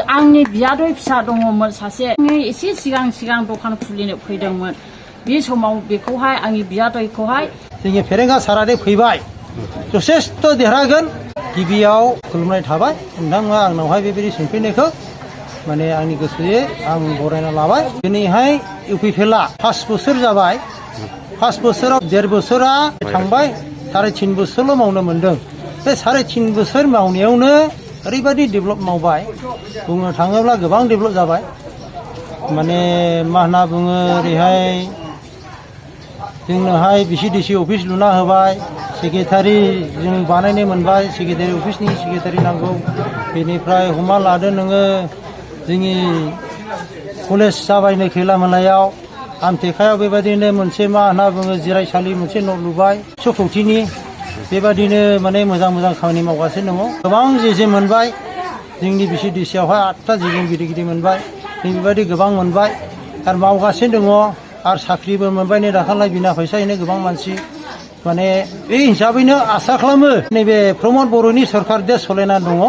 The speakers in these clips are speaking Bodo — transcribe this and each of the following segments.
आंनि बियादै फिसा दङमोन सासे एसे सिगां दखान खुलिनो फैदोंमोन बे समाव बेखौहाय आंनि बियादैखौहाय जोंनि फेरेंगा सारादे फैबाय जथेस्थ' देरहागोन गिबियाव खुलुमनाय थाबाय नोंथाङा आंनावहाय बेबायदि सोंफैनायखौ माने आंनि गोसोयै आं बरायना लाबाय दिनैहाय इउपिपिएलआ 5 बोसोर जाबाय 5 बोसोराव 1.5 बोसोरा थांबाय 3.5 बोसोरल' मावनो मोनदों बे 3.5 बोसोर मावनायावनो ओरैबायदि डेभेलप मावबाय बुंनो थाङोब्ला गोबां डेभेलप जाबाय माने मा होनना बुङो ओरैहाय जोंनोहाय VCDC अफिस लुना होबाय सेक्रेटारि जों बानायनो मोनबाय सेक्रेटारि अफिसनि सेक्रेटारि नांगौ बेनिफ्राय हमना लादो नोङो जोंनि कलेज जाबायनो खैलामोलायाव आमटेकायाव बेबायदिनो मोनसे मा होनना बुङो जिरायसालि मोनसे न' लुबाय 100 कौटिनि बेबायदिनो माने मोजां खामानि मावगासिनो दङ गोबां जे मोनबाय जोंनि VCDCआवहाय 8टा जे गिदिर मोनबाय बेबायदि गोबां मोनबाय आरो मावगासिनो दङ आरो साख्रिबो मोनबाय नै दाखालि बिना फैसायैनो गोबां मानसि माने बे हिसाबैनो आसा खालामो नैबे प्रमद बर'नि सरकार दे सलायना दङ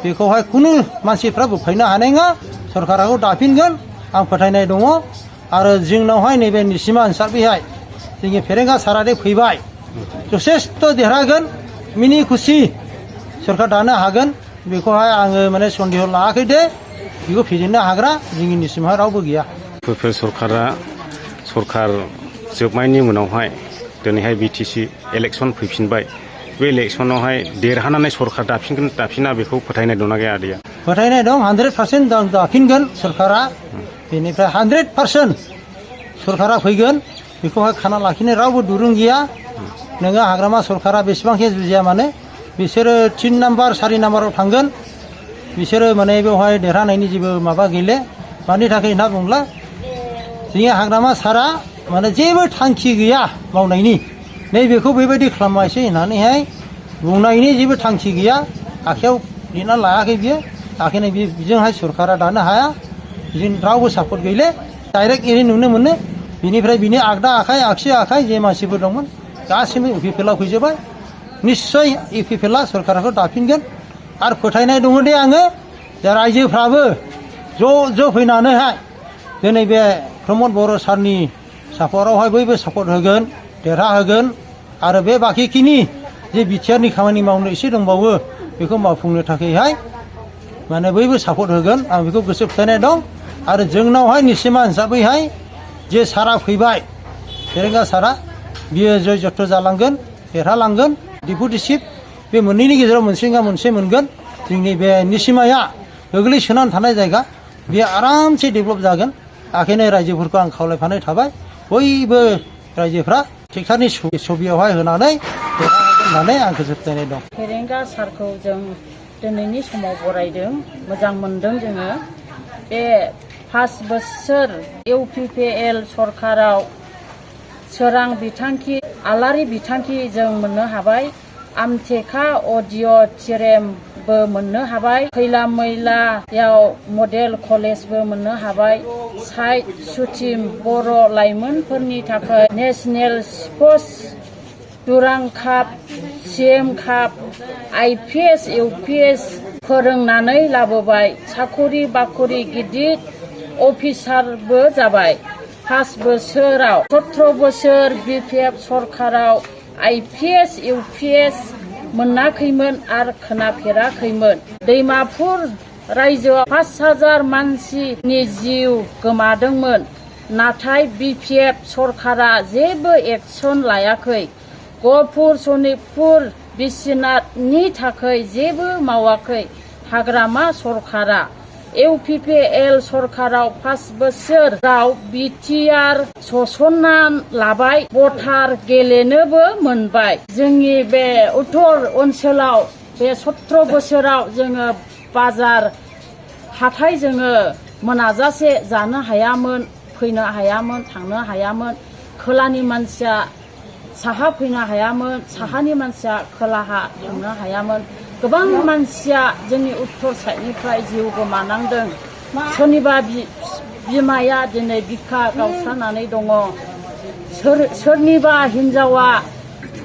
बेखौहाय खुनु मानसिफ्रा बोफायनो हानाय नङा सरकाराखौ दाफिनगोन आं फोथायनाय दङ आरो जोंनावहाय नैबे निसिमा हिसाबैहाय जोंनि फेरेंगा सारादे फैबाय जथेस्थ' देरहागोन मिनि खुसि सरकार दानो हागोन बेखौहाय आङो माने सन्देह लायाखै दे बेखौ फेजेननो हाग्रा जोंनि निसिमहा रावबो गैया इउपिपिएल सरकार जोबनायनि उनावहाय दिनैहाय BTC इलेक्सन फैफिनबाय बे इलेक्सनावहाय देरहानानै सरकार दाफिना बेखौ फोथायनाय दंना गैया आदैया फोथायनाय दं 100% दाफिनगोन सरकारा बेनिफ्राय 100% सरकारा फैगोन बेखौहाय खाना लाखिनो रावबो दुरुं गैया नोङो हाग्रामा सरकारा बेसेबांखि जुजिया माने बिसोरो 3 नाम्बार 4 नाम्बाराव थांगोन बिसोरो माने बेवहाय देरहानायनि जेबो माबा गैले मानि थाखाय होनना बुंब्ला जोंनि हाग्रामा सारा माने जेबो थांखि गैया मावनायनि नैबेखौ बेबायदि खालामनायसै होननानैहाय बुंनायनि जेबो थांखि गैया आखायाव लिरना लायाखै बियो आखायनो बिजोंहाय सरकारा दानो हाया बिजों रावबो सापर्ट गैले डाइरेक्ट एरै नुनो मोनो बिनिफ्राय बिनि आगदा आखाइ आगसि आखाइ जे मानसिफोर दंमोन गासिबो इउपिपिएलआव फैजोबबाय निस्सय इउपिपिएलआ सरकारखौ दाफिनगोन आरो फोथायनाय दङ दे आङो जे रायजोफ्राबो ज' फैनानैहाय दिनै बे प्रमद बर' सारनि सापर्टआवहाय बयबो सापर्ट होगोन देरहाहोगोन आरो बे बाखिखिनि जे बिटिआरनि खामानि मावनो एसे दंबावो बेखौ मावफुंनो थाखायहाय माने बयबो सापर्ट होगोन आं बेखौ गोसो फोथायनाय दं आरो जोंनावहाय निसिमा हिसाबैहाय जे सारा फैबाय फेरेंगा सारा बियो जय जथ जालांगोन देरहालांगोन डिपुटि चिफ बे मोननैनि गेजेराव मोनसे नङा मोनसे मोनगोन जोंनि बे निसिमाया गोग्लैसोनानै थानाय जायगा बेयो आरामसे डेभेलप जागोन आखायनो रायजोफोरखौ आं खावलायफानाय थाबाय बयबो रायजोफ्रा ट्रेक्टरनि छबियावहाय होनानै देरहागोन होननानै आं गोसो फोथायनाय दं फेरेंगा सारखौ जों दिनैनि समाव बरायदों मोजां मोनदों जोङो बे 5 बोसोर इउपिपिएल सरकाराव सोरां बिथांखि आलारि बिथांखि जों मोननो हाबाय आमटेका अडिट'रियामबो मोननो हाबाय खैला मैलायाव मडेल कलेजबो मोननो हाबाय साइट सुटिं बर' लाइमोनफोरनि थाखाय नेशनेल स्पर्ट्स दुरां काप CM काप IPS UPS फोरोंनानै लाबोबाय साखरि बाखरि गिदिर अफिसारबो जाबाय 5 बोसोराव 17 बोसोर BPF सरकाराव IPS UPS मोनाखैमोन आरो खोनाफेराखैमोन दैमाफुर रायजोआव 5000 मानसिनि जिउ गोमादोंमोन नाथाय BPF सरकारा जेबो एक्सन लायाखै गहपुर सनितपुर बिश्वनाथनि थाखाय जेबो मावाखै हाग्रामा सरकारा इउपिपिएल सरकाराव 5 बोसोराव बिटिआर सोसनना लाबाय भटार गेलेनोबो मोनबाय जोंनि बे उत्तर ओनसोलाव बे 17 बोसोराव जोङो बाजार हाथाय जोङो मोनाजासे जानो हायामोन फैनो हायामोन थांनो हायामोन खोलानि मानसिया साहा फैनो हायामोन साहानि मानसिया खोलाहा थांनो हायामोन गोबां मानसिया जोंनि उत्तर साइडनिफ्राय जिउ गोमानांदों सोरनिबा बिमाया दिनै बिखा गावस्रानानै दङ सोरनिबा हिनजावा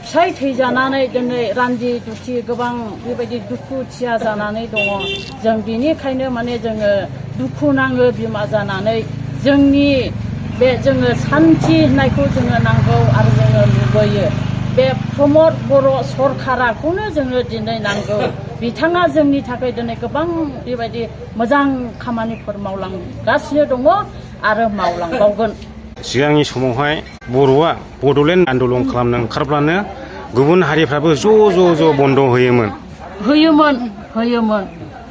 फिसाय थैजानानै दिनै रान्दि दुखि गोबां बेबायदि दुखुथिया जानानै दङ जों बेनिखायनो माने जोङो दुखु नाङो बिमा जानानै जोंनि बे जोङो सान्थि होननायखौ जोङो नांगौ आरो जोङो लुबैयो बे प्रमद बर' सरकाराखौनो जोङो दिनै नांगौ बिथाङा जोंनि थाखाय दिनै गोबां बेबायदि मोजां खामानिफोर मावलांगासिनो दङ आरो मावलांबावगोन सिगांनि समावहाय बर'आ बड'लेण्ड आन्दलन खालामनो ओंखारब्लानो गुबुन हारिफ्राबो ज' बन्द' होयोमोन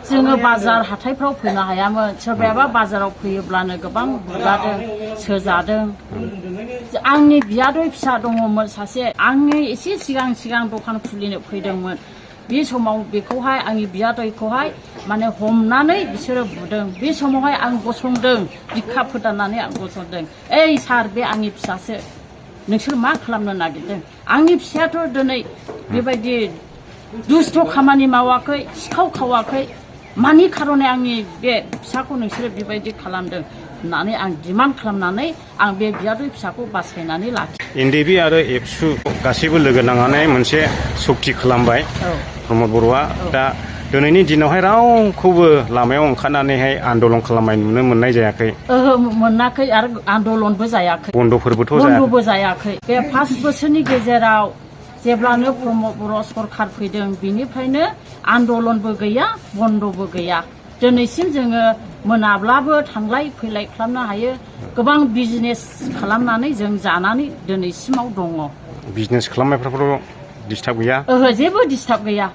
जोङो बाजार हाथायफ्राव फैनो हायामोन सोरबायाबा बाजाराव फैयोब्लानो गोबां बुजादों सोजादों आंनि बियादै फिसा दङमोन सासे आंनि एसे सिगां दखान खुलिनो फैदोंमोन बे समाव बेखौहाय आंनि बियादैखौहाय माने हमनानै बिसोरो बुदों बे समावहाय आं गसंदों बिखा फोदाननानै आं गसंदों ओइ सार बे आंनि फिसासो नोंसोर मा खालामनो नागिरदों आंनि फिसायाथ' दिनै बेबायदि दुस्थ' खामानि मावाखै सिखाव खावाखै मानि खार'नै आंनि बे फिसाखौ नोंसोरो बेबायदि खालामदों होननानै आं डिमान्ड खालामनानै आं बे बियादै फिसाखौ बासायनानै लाखियो एनडिएफबि आरो एबसु गासैबो लोगो नांनानै मोनसे सक्ति खालामबाय प्रमद बर'आ दा दिनैनि दिनावहाय रावखौबो लामायाव ओंखारनानैहाय आन्दलन खालामनाय नुनो मोननाय जायाखै मोनाखै आरो आन्दलनबो जायाखै बन्द'फोरबोथ' जायाखै बे 5 बोसोरनि गेजेराव जेब्लानो प्रमद बर' सरकार फैदों बिनिफ्रायनो आन्दलनबो गैया बन्द'बो गैया दिनैसिम जोङो मोनाब्लाबो थांलाय फैलाय खालामनो हायो गोबां बिजनेस खालामनानै जों जानानै दिनैसिमाव दङ बिजनेस खालामनायफ्रावथ' डिस्टार्ब गैया जेबो डिस्टार्ब गैया